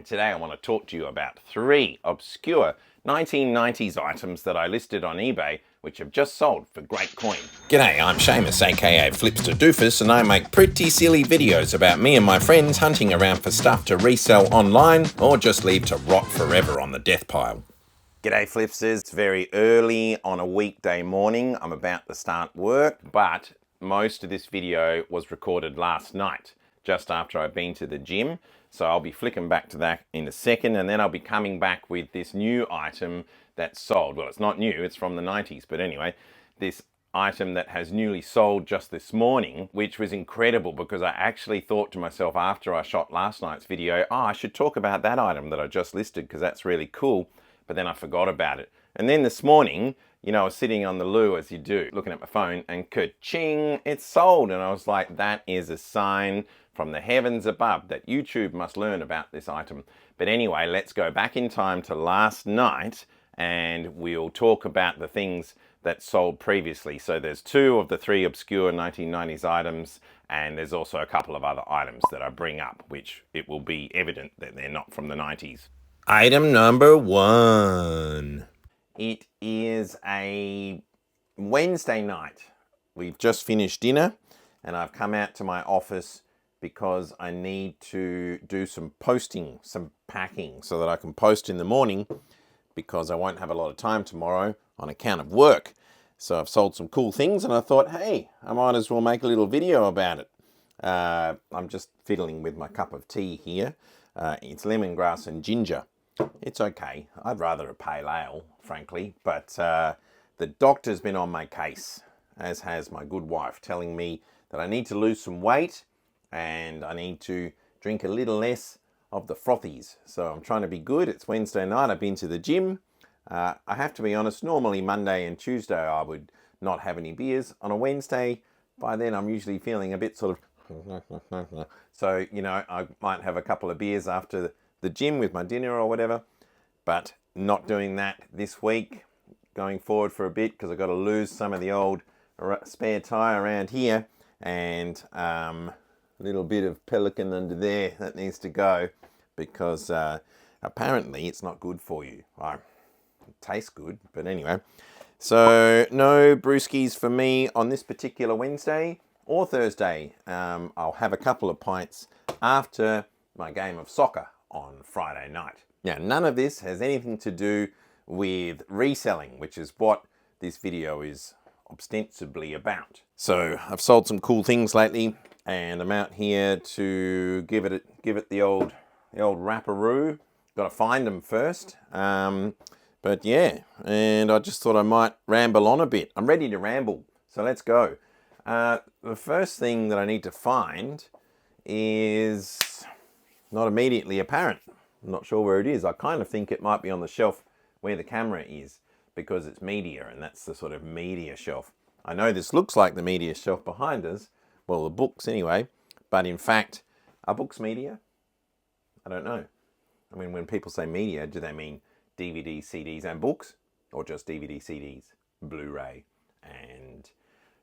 Today I want to talk to you about 3 obscure 1990s items that I listed on eBay which have just sold for great coin. G'day, I'm Seamus aka Flipster Doofus, and I make pretty silly videos about me and my friends hunting around for stuff to resell online or just leave to rot forever on the death pile. G'day Flipsters, it's very early on a weekday morning. I'm about to start work, but most of this video was recorded last night, just after I've been to the gym. So I'll be flicking back to that in a second, and then I'll be coming back with this new item that's sold. Well, it's not new, it's from the 90s, but anyway, this item that has newly sold just this morning, which was incredible because I actually thought to myself after I shot last night's video, oh, I should talk about that item that I just listed because that's really cool, but then I forgot about it. And then this morning, you know, I was sitting on the loo as you do, looking at my phone, and ka-ching, it's sold. And I was like, that is a sign from the heavens above that YouTube must learn about this item. But anyway, let's go back in time to last night and we'll talk about the things that sold previously. So there's 2 of the 3 obscure 1990s items, and there's also a couple of other items that I bring up, which it will be evident that they're not from the 90s. Item number 1. It is a Wednesday night. We've just finished dinner and I've come out to my office because I need to do some posting, some packing, so that I can post in the morning because I won't have a lot of time tomorrow on account of work. So I've sold some cool things and I thought, hey, I might as well make a little video about it. I'm just fiddling with my cup of tea here. It's lemongrass and ginger. It's okay. I'd rather a pale ale, frankly, but the doctor's been on my case, as has my good wife, telling me that I need to lose some weight and I need to drink a little less of the frothies. So I'm trying to be good. It's Wednesday night. I've been to the gym. I have to be honest, normally Monday and Tuesday I would not have any beers. On a Wednesday, by then I'm usually feeling a bit sort of... So, you know, I might have a couple of beers after the gym with my dinner or whatever, but not doing that this week, going forward for a bit because I've got to lose some of the old spare tire around here, and a little bit of pelican under there that needs to go because apparently it's not good for you. It tastes good, but anyway. So no brewskis for me on this particular Wednesday or Thursday. I'll have a couple of pints after my game of soccer on Friday night. Now, none of this has anything to do with reselling, which is what this video is ostensibly about. So I've sold some cool things lately, and I'm out here to give it the old wrapperoo. Got to find them first. But yeah, and I just thought I might ramble on a bit. I'm ready to ramble, so let's go. The first thing that I need to find is not immediately apparent. I'm not sure where it is. I kind of think it might be on the shelf where the camera is because it's media, and that's the sort of media shelf. I know this looks like the media shelf behind us, well, the books anyway, but in fact, are books media? I don't know. I mean, when people say media, do they mean DVDs, CDs and books, or just DVD, CDs, Blu-ray and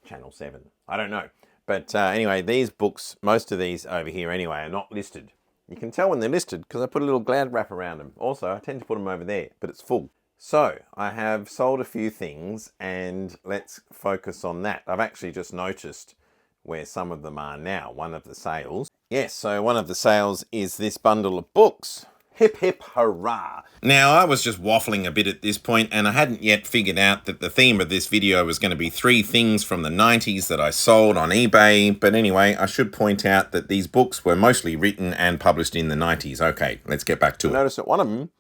Channel 7? I don't know. But anyway, these books, most of these over here anyway, are not listed. You can tell when they're listed because I put a little Glad wrap around them. Also, I tend to put them over there, but it's full. So I have sold a few things and let's focus on that. I've actually just noticed where some of them are now, one of the sales. Yes, so one of the sales is this bundle of books. Hip hip hurrah. Now, I was just waffling a bit at this point, and I hadn't yet figured out that the theme of this video was going to be 3 things from the 90s that I sold on eBay. But anyway, I should point out that these books were mostly written and published in the 90s. Okay, let's get back to it. I noticed that one of them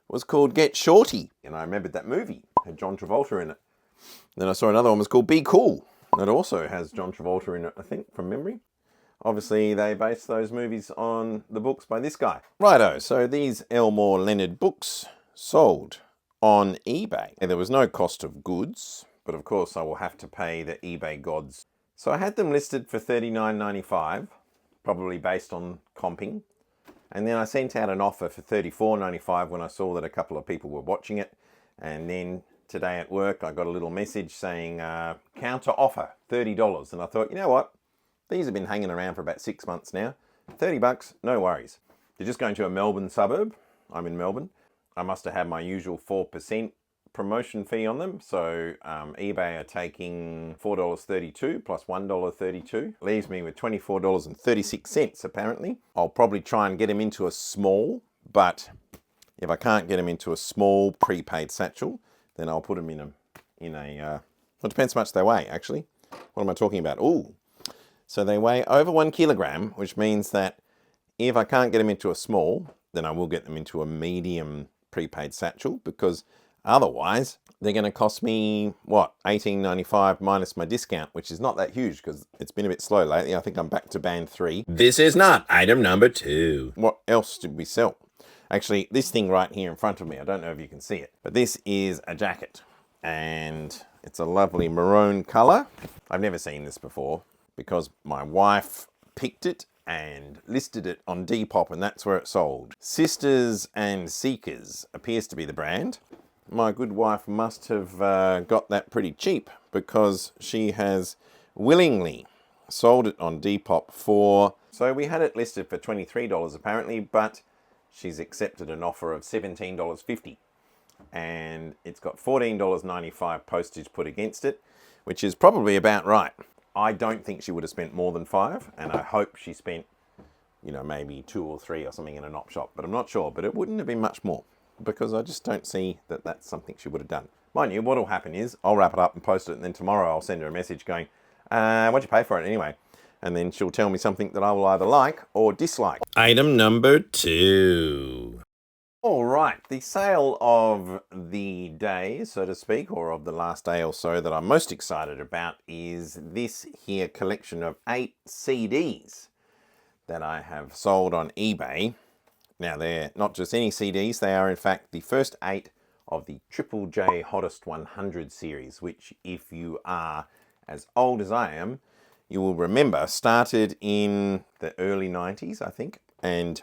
was called Get Shorty, and I remembered that movie. It had John Travolta in it. Then I saw another one was called Be Cool. That also has John Travolta in it, I think, from memory. Obviously, they based those movies on the books by this guy. Righto, so these Elmore Leonard books sold on eBay. And there was no cost of goods, but of course I will have to pay the eBay gods. So I had them listed for $39.95, probably based on comping. And then I sent out an offer for $34.95 when I saw that a couple of people were watching it. And then today at work, I got a little message saying, counter offer, $30. And I thought, you know what? These have been hanging around for about 6 months now. $30, no worries. They're just going to a Melbourne suburb. I'm in Melbourne. I must have had my usual 4% promotion fee on them. So eBay are taking $4.32 plus $1.32. Leaves me with $24.36 apparently. I'll probably try and get them into a small, but if I can't get them into a small prepaid satchel, then I'll put them in a well, it depends how much they weigh actually. What am I talking about? Ooh, so they weigh over 1 kilogram, which means that if I can't get them into a small, then I will get them into a medium prepaid satchel, because otherwise they're going to cost me, what, $18.95 minus my discount, which is not that huge because it's been a bit slow lately. I think I'm back to band 3. This is not item number 2. What else did we sell? Actually, this thing right here in front of me, I don't know if you can see it, but this is a jacket and it's a lovely maroon color. I've never seen this before because my wife picked it and listed it on Depop, and that's where it sold. Sisters and Seekers appears to be the brand. My good wife must have got that pretty cheap because she has willingly sold it on Depop for... So we had it listed for $23 apparently, but she's accepted an offer of $17.50. And it's got $14.95 postage put against it, which is probably about right. I don't think she would have spent more than $5, and I hope she spent, you know, maybe $2 or $3 or something in an op shop, but I'm not sure. But it wouldn't have been much more because I just don't see that that's something she would have done. Mind you, what will happen is I'll wrap it up and post it, and then tomorrow I'll send her a message going, what'd you pay for it anyway? And then she'll tell me something that I will either like or dislike. Item number 2. All right, the sale of the day, so to speak, or of the last day or so that I'm most excited about is this here collection of 8 CDs that I have sold on eBay. Now, they're not just any CDs, they are in fact the first 8 of the Triple J Hottest 100 series, which if you are as old as I am, you will remember started in the early 90s, I think. And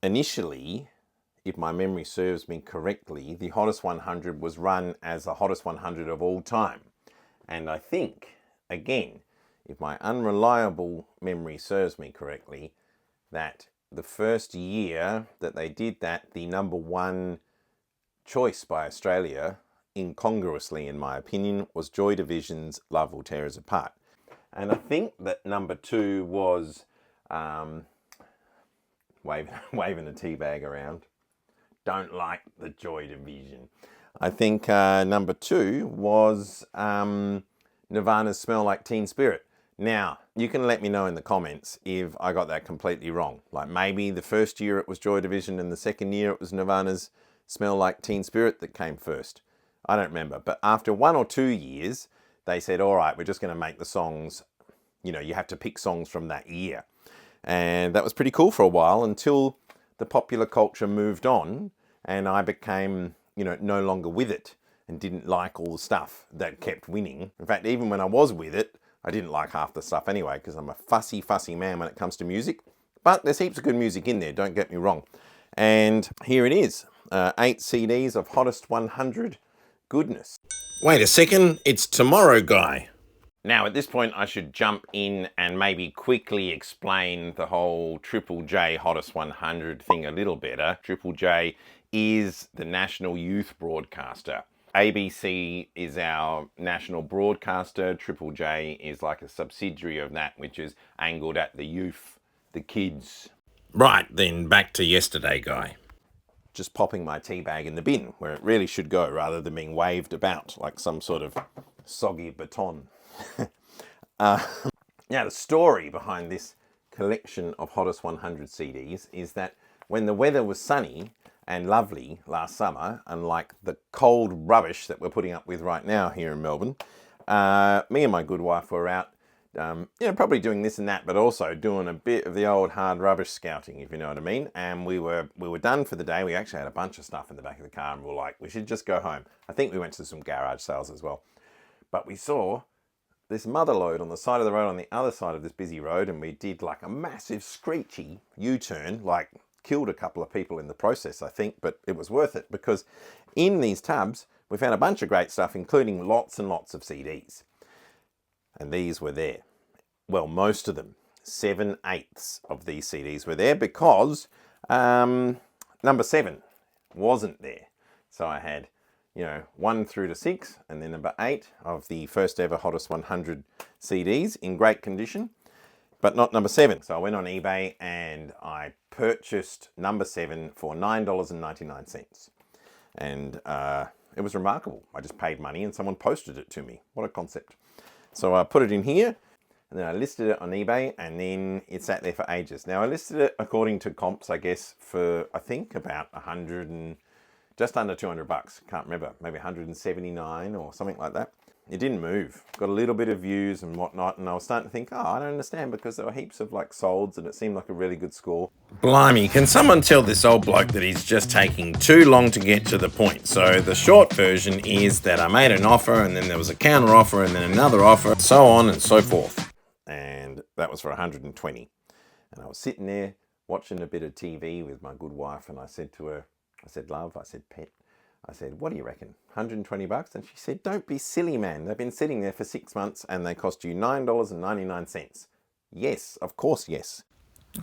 initially, if my memory serves me correctly, the Hottest 100 was run as the Hottest 100 of all time. And I think, again, if my unreliable memory serves me correctly, that the first year that they did that, the number 1 choice by Australia, incongruously in my opinion, was Joy Division's Love Will Tear Us Apart. And I think that number 2 was waving a tea bag around. Don't like the Joy Division. I think number 2 was Nirvana's Smell Like Teen Spirit. Now, you can let me know in the comments if I got that completely wrong. Like maybe the first year it was Joy Division and the second year it was Nirvana's Smell Like Teen Spirit that came first. I don't remember. But after 1 or 2 years, they said, all right, we're just going to make the songs, you know, you have to pick songs from that year. And that was pretty cool for a while until the popular culture moved on and I became, you know, no longer with it and didn't like all the stuff that kept winning. In fact, even when I was with it, I didn't like half the stuff anyway because I'm a fussy man when it comes to music. But there's heaps of good music in there, don't get me wrong. And here it is, 8 CDs of Hottest 100 goodness. Wait a second, it's Tomorrow Guy. Now, at this point, I should jump in and maybe quickly explain the whole Triple J Hottest 100 thing a little better. Triple J is the national youth broadcaster. ABC is our national broadcaster. Triple J is like a subsidiary of that, which is angled at the youth, the kids. Right, then back to yesterday, Guy. Just popping my tea bag in the bin where it really should go rather than being waved about like some sort of soggy baton. Now, the story behind this collection of Hottest 100 CDs is that when the weather was sunny and lovely last summer, unlike the cold rubbish that we're putting up with right now here in Melbourne, me and my good wife were out, probably doing this and that, but also doing a bit of the old hard rubbish scouting, if you know what I mean. And we were done for the day. We actually had a bunch of stuff in the back of the car and we were like, we should just go home. I think we went to some garage sales as well. But we saw this mother lode on the side of the road on the other side of this busy road, and we did like a massive screechy U-turn, like killed a couple of people in the process, I think, but it was worth it because in these tubs we found a bunch of great stuff, including lots and lots of CDs. And these were there. Well, most of them, 7/8 of these CDs were there because Number 7 wasn't there. So I had, 1 through to 6, and then number 8 of the first ever Hottest 100 CDs in great condition, but not number 7. So I went on eBay and I purchased number 7 for $9.99. And it was remarkable. I just paid money and someone posted it to me. What a concept. So I put it in here, and then I listed it on eBay, and then it sat there for ages. Now I listed it according to comps, I guess, for I think about 100 and just under 200 bucks. Can't remember, maybe 179 or something like that. It didn't move. Got a little bit of views and whatnot, and I was starting to think, I don't understand, because there were heaps of like solds, and it seemed like a really good score. Blimey, can someone tell this old bloke that he's just taking too long to get to the point? So the short version is that I made an offer, and then there was a counter offer, and then another offer, so on and so forth. And that was for 120. And I was sitting there watching a bit of TV with my good wife, and I said to her, I said, love, I said, pet, I said, what do you reckon? 120 bucks? And she said, don't be silly, man. They've been sitting there for 6 months and they cost you $9.99. Yes, of course, yes.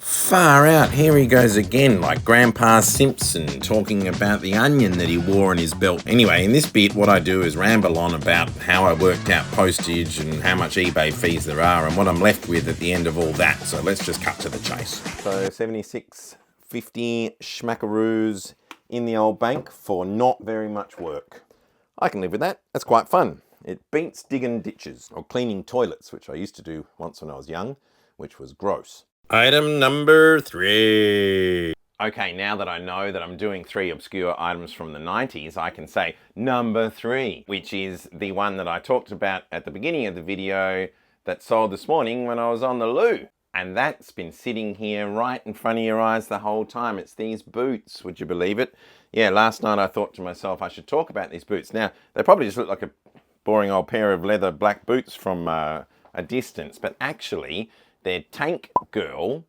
Far out, here he goes again, like Grandpa Simpson talking about the onion that he wore in his belt. Anyway, in this bit, what I do is ramble on about how I worked out postage and how much eBay fees there are and what I'm left with at the end of all that. So let's just cut to the chase. So 76.50 schmackaroos in the old bank for not very much work. I can live with that. That's quite fun. It beats digging ditches or cleaning toilets, which I used to do once when I was young, which was gross. Item number 3. Okay, now that I know that I'm doing 3 obscure items from the 90s, I can say number 3, which is the one that I talked about at the beginning of the video that sold this morning when I was on the loo. And that's been sitting here right in front of your eyes the whole time. It's these boots, would you believe it? Yeah, last night I thought to myself I should talk about these boots. Now, they probably just look like a boring old pair of leather black boots from a distance, but actually they're Tank Girl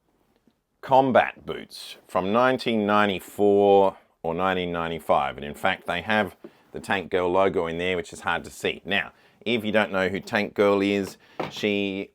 combat boots from 1994 or 1995. And in fact, they have the Tank Girl logo in there, which is hard to see. Now, if you don't know who Tank Girl is, she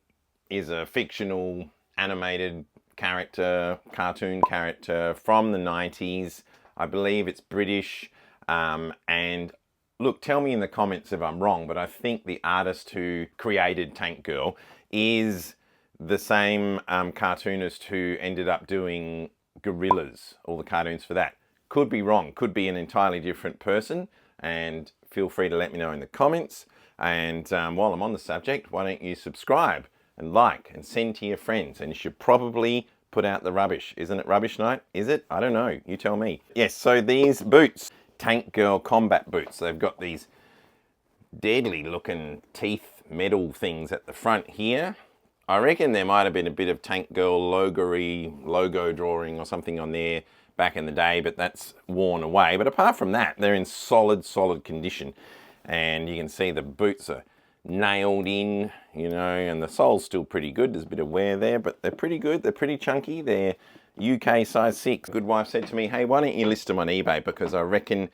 is a fictional animated character, cartoon character from the 90s. I believe it's British. And look, tell me in the comments if I'm wrong, but I think the artist who created Tank Girl is the same cartoonist who ended up doing Gorillas, all the cartoons for that. Could be wrong, could be an entirely different person, and feel free to let me know in the comments. And while I'm on the subject, why don't you subscribe and like and send to your friends? And you should probably put out the rubbish. Isn't it rubbish night? Is it? I don't know. You tell me. Yes, so these boots, Tank Girl combat boots, they've got these deadly looking teeth metal things at the front here. I reckon there might have been a bit of Tank Girl logo drawing or something on there back in the day, but that's worn away. But apart from that, they're in solid condition. And you can see the boots are nailed in, and the sole's still pretty good. There's a bit of wear there, but they're pretty good. They're pretty chunky. They're UK size 6. Good wife said to me, hey, why don't you list them on eBay? Because I reckon,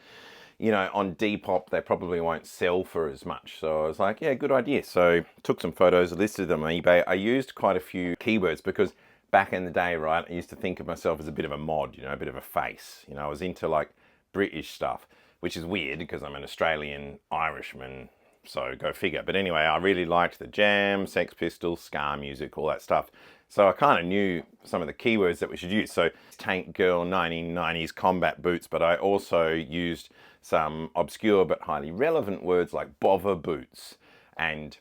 on Depop, they probably won't sell for as much. So I was like, yeah, good idea. So took some photos, listed them on eBay. I used quite a few keywords because back in the day, right, I used to think of myself as a bit of a mod, a bit of a face. I was into like British stuff, which is weird because I'm an Australian Irishman. So go figure. But anyway, I really liked the Jam, Sex Pistols, ska music, all that stuff. So I kind of knew some of the keywords that we should use. So Tank Girl 1990s combat boots, but I also used some obscure but highly relevant words like bother boots and,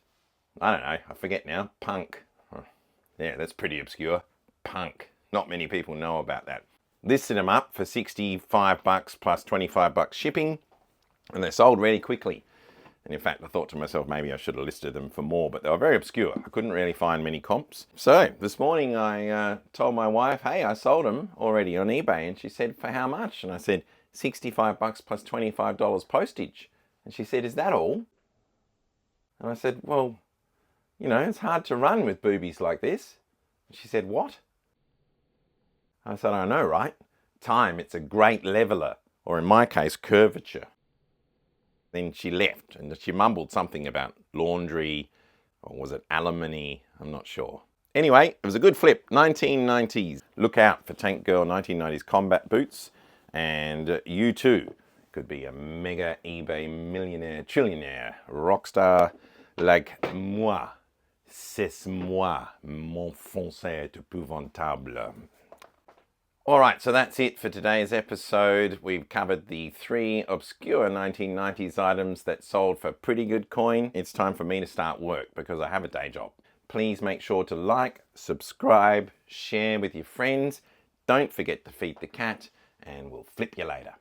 I don't know, I forget now, punk. Yeah, that's pretty obscure. Punk. Not many people know about that. Listed them up for 65 bucks plus 25 bucks shipping, and they sold really quickly. And in fact, I thought to myself, maybe I should have listed them for more, but they were very obscure. I couldn't really find many comps. So this morning I told my wife, hey, I sold them already on eBay. And she said, for how much? And I said, 65 bucks plus $25 postage. And she said, is that all? And I said, well, it's hard to run with boobies like this. And she said, what? I said, I know, right? Time, it's a great leveler, or in my case, curvature. Then she left and she mumbled something about laundry, or was it alimony? I'm not sure. Anyway, it was a good flip. 1990s. Look out for Tank Girl 1990s combat boots, and you too could be a mega eBay millionaire, trillionaire, rock star like moi. C'est moi, mon français est épouvantable. Alright, so that's it for today's episode. We've covered the 3 obscure 1990s items that sold for pretty good coin. It's time for me to start work because I have a day job. Please make sure to like, subscribe, share with your friends. Don't forget to feed the cat, and we'll flip you later.